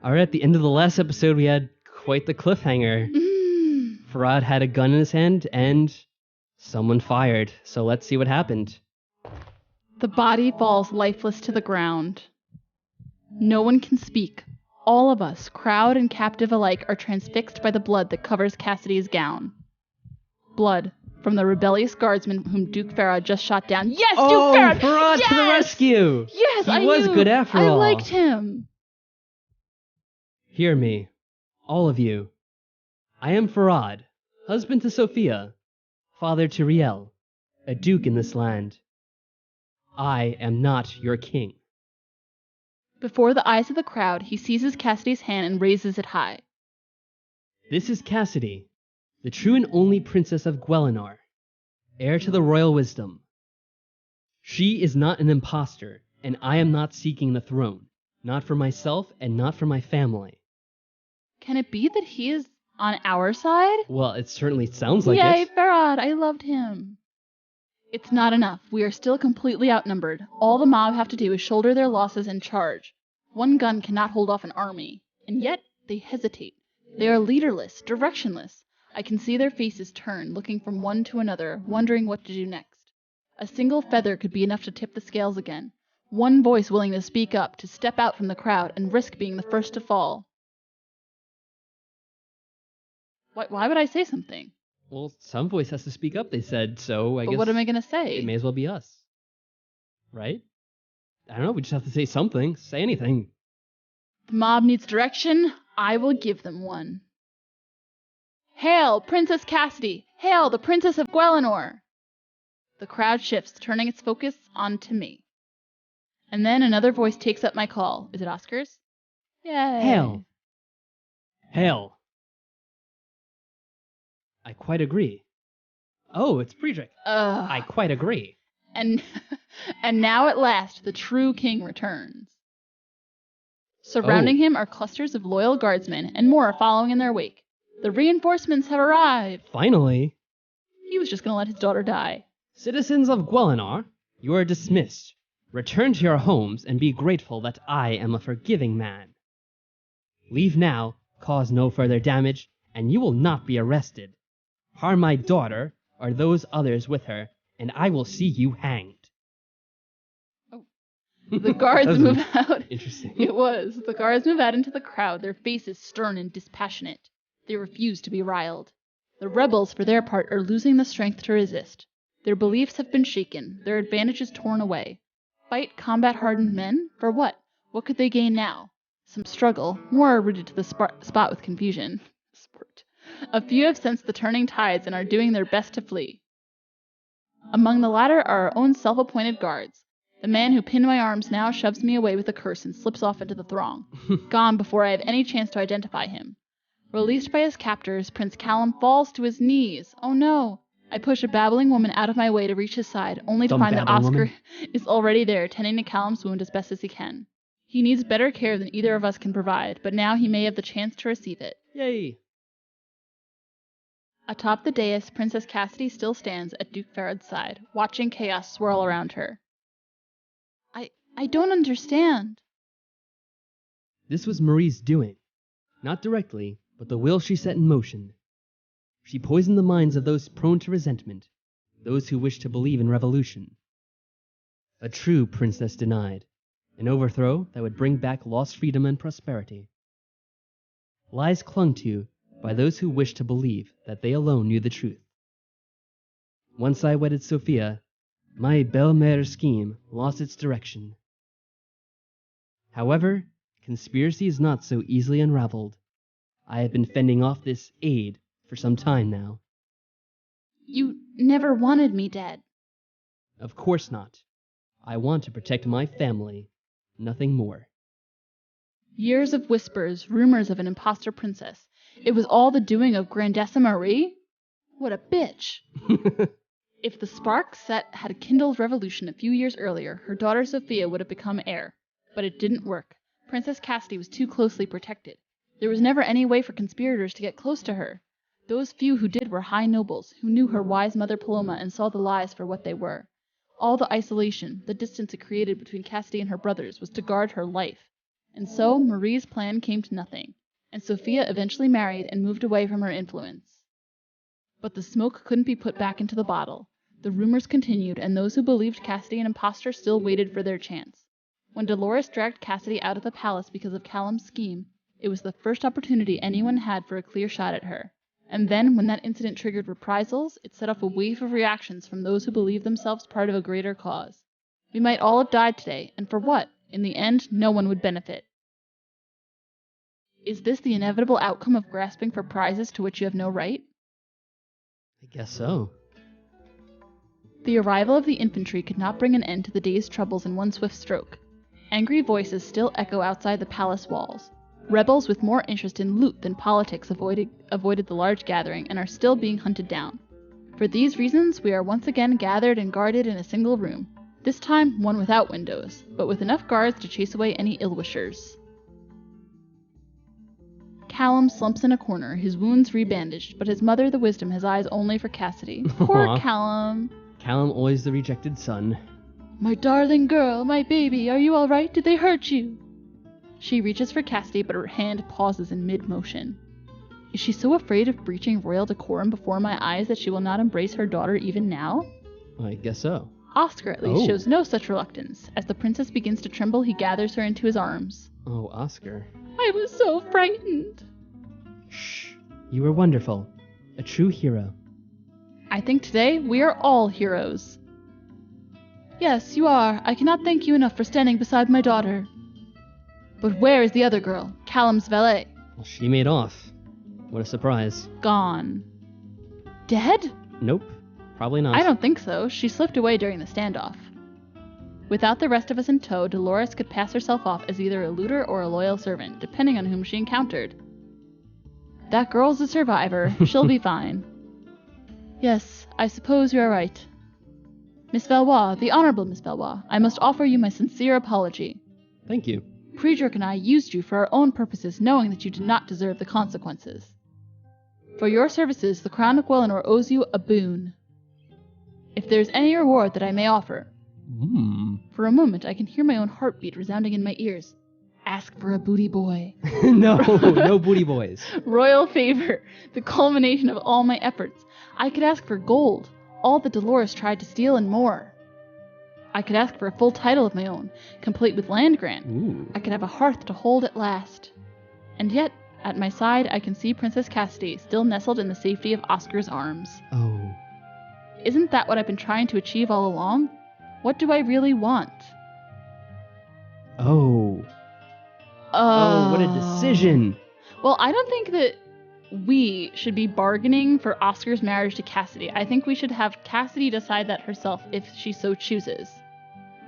Alright, at the end of the last episode, we had quite the cliffhanger. Farad had a gun in his hand, and someone fired. So let's see what happened. The body falls lifeless to the ground. No one can speak. All of us, crowd and captive alike, are transfixed by the blood that covers Cassidy's gown. Blood from the rebellious guardsman whom Duke Farad just shot down. Yes, Duke Farad! Farad Yes! to the rescue! Yes, He was good after all. I liked him. Hear me, all of you. I am Farad, husband to Sophia, father to Riel, a duke in this land. I am not your king. Before the eyes of the crowd, he seizes Cassidy's hand and raises it high. This is Cassidy, the true and only princess of Gwelenar, heir to the royal wisdom. She is not an impostor, and I am not seeking the throne, not for myself and not for my family. Can it be that he is on our side? Well, it certainly sounds like Yay, it. Farad, I loved him. It's not enough. We are still completely outnumbered. All the mob have to do is shoulder their losses and charge. One gun cannot hold off an army. And yet, they hesitate. They are leaderless, directionless. I can see their faces turn, looking from one to another, wondering what to do next. A single feather could be enough to tip the scales again. One voice willing to speak up, to step out from the crowd and risk being the first to fall. Why would I say something? Well, some voice has to speak up, they said, so I guess... But what am I going to say? It may as well be us. Right? I don't know, we just have to say something. Say anything. The mob needs direction. I will give them one. Hail, Princess Cassidy! Hail, the Princess of Gwelenar! The crowd shifts, turning its focus onto me. And then another voice takes up my call. Is it Oscars? Yay! Hail! Hail! I quite agree. Oh, it's Friedrich. I quite agree. And now at last the true king returns. Surrounding him are clusters of loyal guardsmen, and more are following in their wake. The reinforcements have arrived. Finally. He was just going to let his daughter die. Citizens of Gwelenar, you are dismissed. Return to your homes and be grateful that I am a forgiving man. Leave now, cause no further damage, and you will not be arrested. Harm my daughter, or those others with her, and I will see you hanged. Oh. The guards move out. Interesting. It was. The guards move out into the crowd, their faces stern and dispassionate. They refuse to be riled. The rebels, for their part, are losing the strength to resist. Their beliefs have been shaken, their advantages torn away. Fight combat-hardened men? For what? What could they gain now? Some struggle, more are rooted to the spot with confusion. A few have sensed the turning tides and are doing their best to flee. Among the latter are our own self-appointed guards. The man who pinned my arms now shoves me away with a curse and slips off into the throng, gone before I have any chance to identify him. Released by his captors, Prince Callum falls to his knees. Oh no! I push a babbling woman out of my way to reach his side, only to find that Oscar is already there, tending to Callum's wound as best as he can. He needs better care than either of us can provide, but now he may have the chance to receive it. Yay! Atop the dais, Princess Cassidy still stands at Duke Farad's side, watching chaos swirl around her. I don't understand. This was Marie's doing. Not directly, but the will she set in motion. She poisoned the minds of those prone to resentment, those who wished to believe in revolution. A true princess denied, an overthrow that would bring back lost freedom and prosperity. Lies clung to by those who wished to believe that they alone knew the truth. Once I wedded Sophia, my belle-mère scheme lost its direction. However, conspiracy is not so easily unraveled. I have been fending off this aid for some time now. You never wanted me dead. Of course not. I want to protect my family, nothing more. Years of whispers, rumors of an imposter princess. It was all the doing of Grandessa Marie? What a bitch. If the spark set had kindled revolution a few years earlier, her daughter Sophia would have become heir. But it didn't work. Princess Cassidy was too closely protected. There was never any way for conspirators to get close to her. Those few who did were high nobles, who knew her wise mother Paloma and saw the lies for what they were. All the isolation, the distance it created between Cassidy and her brothers was to guard her life. And so Marie's plan came to nothing, and Sophia eventually married and moved away from her influence. But the smoke couldn't be put back into the bottle. The rumors continued, and those who believed Cassidy an impostor still waited for their chance. When Dolores dragged Cassidy out of the palace because of Callum's scheme, it was the first opportunity anyone had for a clear shot at her. And then, when that incident triggered reprisals, it set off a wave of reactions from those who believed themselves part of a greater cause. We might all have died today, and for what? In the end, no one would benefit. Is this the inevitable outcome of grasping for prizes to which you have no right? I guess so. The arrival of the infantry could not bring an end to the day's troubles in one swift stroke. Angry voices still echo outside the palace walls. Rebels with more interest in loot than politics avoided the large gathering and are still being hunted down. For these reasons, we are once again gathered and guarded in a single room, this time one without windows, but with enough guards to chase away any ill-wishers. Callum slumps in a corner, his wounds rebandaged, but his mother, the Wisdom, has eyes only for Cassidy. Poor Callum. Callum, always the rejected son. My darling girl, my baby, are you all right? Did they hurt you? She reaches for Cassidy, but her hand pauses in mid-motion. Is she so afraid of breaching royal decorum before my eyes that she will not embrace her daughter even now? I guess so. Oscar, at least, shows no such reluctance. As the princess begins to tremble, he gathers her into his arms. Oh, Oscar. I was so frightened. Shh. You were wonderful. A true hero. I think today we are all heroes. Yes, you are. I cannot thank you enough for standing beside my daughter. But where is the other girl, Callum's valet? Well, she made off. What a surprise. Gone. Dead? Nope. Probably not. I don't think so. She slipped away during the standoff. Without the rest of us in tow, Dolores could pass herself off as either a looter or a loyal servant, depending on whom she encountered. That girl's a survivor. She'll be fine. Yes, I suppose you are right. Miss Valois, the Honorable Miss Valois, I must offer you my sincere apology. Thank you. Priedrick and I used you for our own purposes, knowing that you did not deserve the consequences. For your services, the Crown of Gwellinor owes you a boon. If there is any reward that I may offer. For a moment, I can hear my own heartbeat resounding in my ears. Ask for a booty boy. No booty boys. Royal favor, the culmination of all my efforts. I could ask for gold, all that Dolores tried to steal and more. I could ask for a full title of my own, complete with land grant. Ooh. I could have a hearth to hold at last. And yet, at my side, I can see Princess Cassidy still nestled in the safety of Oscar's arms. Oh. Isn't that what I've been trying to achieve all along? What do I really want? Oh. Oh, what a decision. Well, I don't think that we should be bargaining for Oscar's marriage to Cassidy. I think we should have Cassidy decide that herself if she so chooses.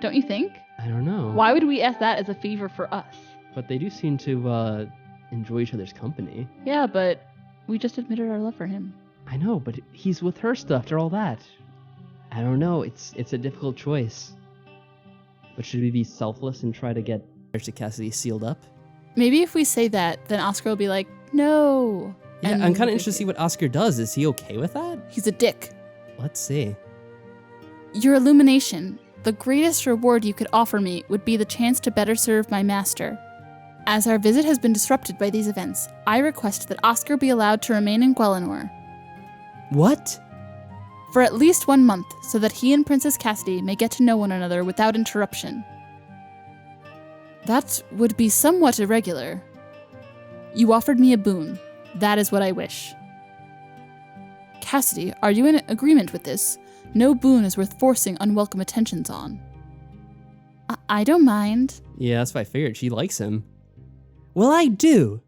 Don't you think? I don't know. Why would we ask that as a favor for us? But they do seem to enjoy each other's company. Yeah, but we just admitted our love for him. I know, but he's with her still after all that. I don't know. It's a difficult choice. But should we be selfless and try to get marriage to Cassidy sealed up? Maybe if we say that, then Oscar will be like, no. Yeah, And I'm kind of interested to see what Oscar does. Is he okay with that? He's a dick. Let's see. Your illumination, the greatest reward you could offer me would be the chance to better serve my master. As our visit has been disrupted by these events, I request that Oscar be allowed to remain in Gwellinor. What? For at least 1 month, so that he and Princess Cassidy may get to know one another without interruption. That would be somewhat irregular. You offered me a boon. That is what I wish. Cassidy, are you in agreement with this? No boon is worth forcing unwelcome attentions on. I don't mind. Yeah, that's what I figured. She likes him. Well, I do.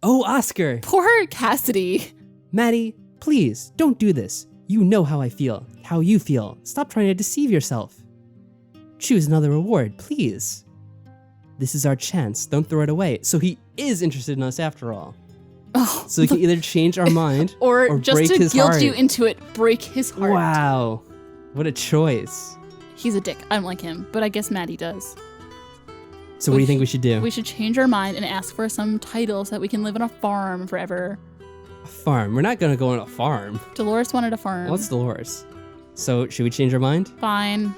Oh, Oscar. Poor Cassidy. Maddie, please, don't do this. You know how I feel, how you feel. Stop trying to deceive yourself. Choose another reward, please. This is our chance. Don't throw it away. So he is interested in us after all. Oh, So he can either change our mind or just break to his guilt heart. you into it, break his heart. Wow. What a choice. He's a dick. I don't like him, but I guess Maddie does. So what do you think we should do? We should change our mind and ask for some title so that we can live on a farm forever. A farm. We're not going to go on a farm. Dolores wanted a farm. What's Dolores? So should we change our mind? Fine.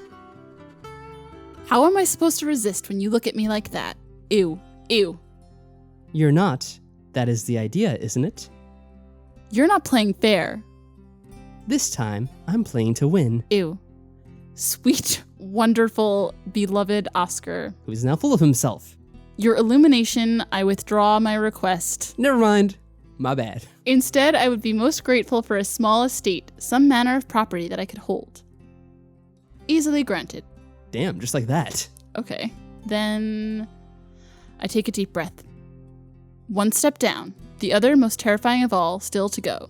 How am I supposed to resist when you look at me like that? Ew. Ew. You're not. That is the idea, isn't it? You're not playing fair. This time, I'm playing to win. Ew. Sweet, wonderful, beloved Oscar. Who is now full of himself. Your illumination, I withdraw my request. Never mind. My bad. Instead, I would be most grateful for a small estate, some manner of property that I could hold. Easily granted. Damn, just like that. Okay. Then I take a deep breath. One step down, the other, most terrifying of all, still to go.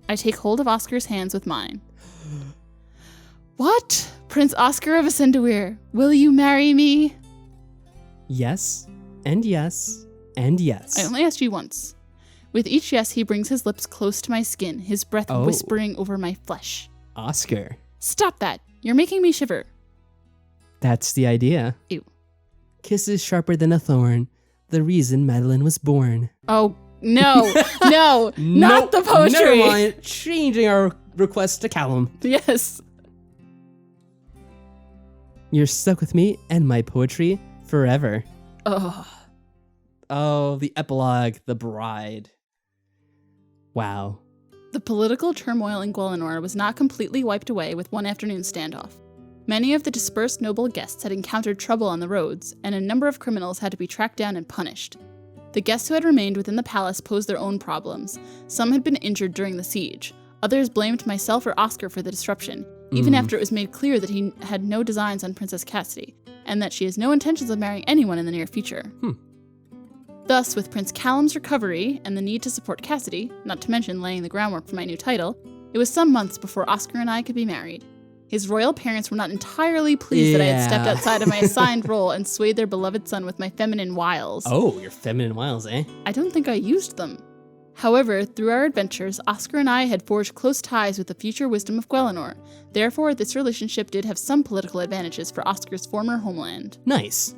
I take hold of Oscar's hands with mine. What? Prince Oscar of Ascenduir, will you marry me? Yes, and yes, and yes. I only asked you once. With each yes, he brings his lips close to my skin, his breath whispering over my flesh. Oscar. Stop that. You're making me shiver. That's the idea. Ew. Kisses sharper than a thorn. The reason Madeleine was born. Oh, no. No. Not the poetry. Never mind. Changing our request to Callum. Yes. You're stuck with me and my poetry forever. Oh. Oh, the epilogue, the bride. Wow. The political turmoil in Gwelinor was not completely wiped away with one afternoon standoff. Many of the dispersed noble guests had encountered trouble on the roads, and a number of criminals had to be tracked down and punished. The guests who had remained within the palace posed their own problems. Some had been injured during the siege. Others blamed myself or Oscar for the disruption, even after it was made clear that he had no designs on Princess Cassidy, and that she has no intentions of marrying anyone in the near future. Thus, with Prince Callum's recovery and the need to support Cassidy, not to mention laying the groundwork for my new title, it was some months before Oscar and I could be married. His royal parents were not entirely pleased that I had stepped outside of my assigned role and swayed their beloved son with my feminine wiles. Oh, your feminine wiles, eh? I don't think I used them. However, through our adventures, Oscar and I had forged close ties with the future wisdom of Gwelinor. Therefore, this relationship did have some political advantages for Oscar's former homeland. Nice.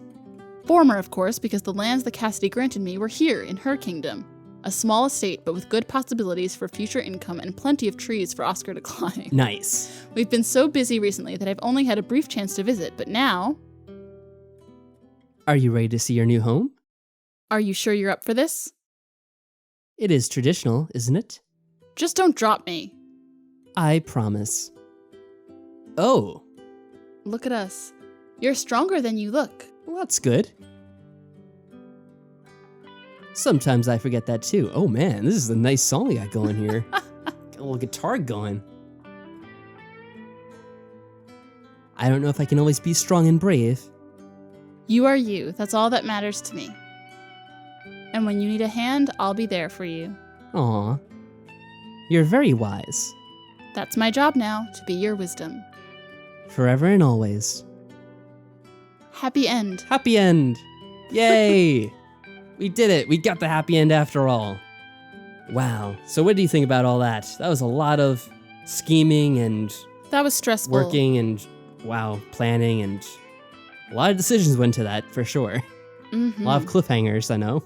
Former, of course, because the lands that Cassidy granted me were here in her kingdom. A small estate, but with good possibilities for future income and plenty of trees for Oscar to climb. Nice. We've been so busy recently that I've only had a brief chance to visit, but now... Are you ready to see your new home? Are you sure you're up for this? It is traditional, isn't it? Just don't drop me. I promise. Oh. Look at us. You're stronger than you look. Well, that's good. Sometimes I forget that too. Oh man, this is a nice song we got going here. Got a little guitar going. I don't know if I can always be strong and brave. You are you. That's all that matters to me. And when you need a hand, I'll be there for you. Aw. You're very wise. That's my job now, to be your wisdom. Forever and always. Happy end. Happy end! Yay! We did it! We got the happy end after all. Wow. So what do you think about all that? That was a lot of scheming and That was stressful. working and, wow, planning, and a lot of decisions went to that, for sure. A lot of cliffhangers, I know.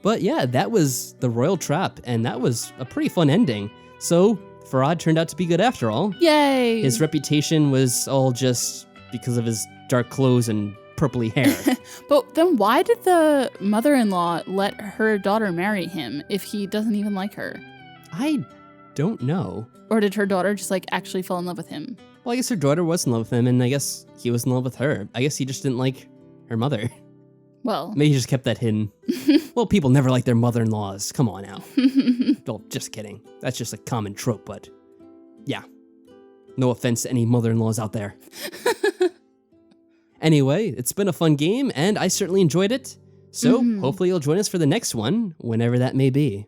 But yeah, that was the Royal Trap, and that was a pretty fun ending. So, Farad turned out to be good after all. Yay! His reputation was all just because of his dark clothes and purpley hair. But then why did the mother-in-law let her daughter marry him if he doesn't even like her? I don't know. Or did her daughter just actually fall in love with him? Well, I guess her daughter was in love with him, and I guess he was in love with her. I guess he just didn't like her mother. Well. Maybe he just kept that hidden. Well, people never like their mother-in-laws. Come on now. Well, just kidding. That's just a common trope, but yeah. No offense to any mother-in-laws out there. Anyway, it's been a fun game, and I certainly enjoyed it. So hopefully you'll join us for the next one, whenever that may be.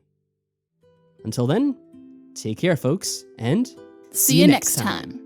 Until then, take care, folks, and See you next time.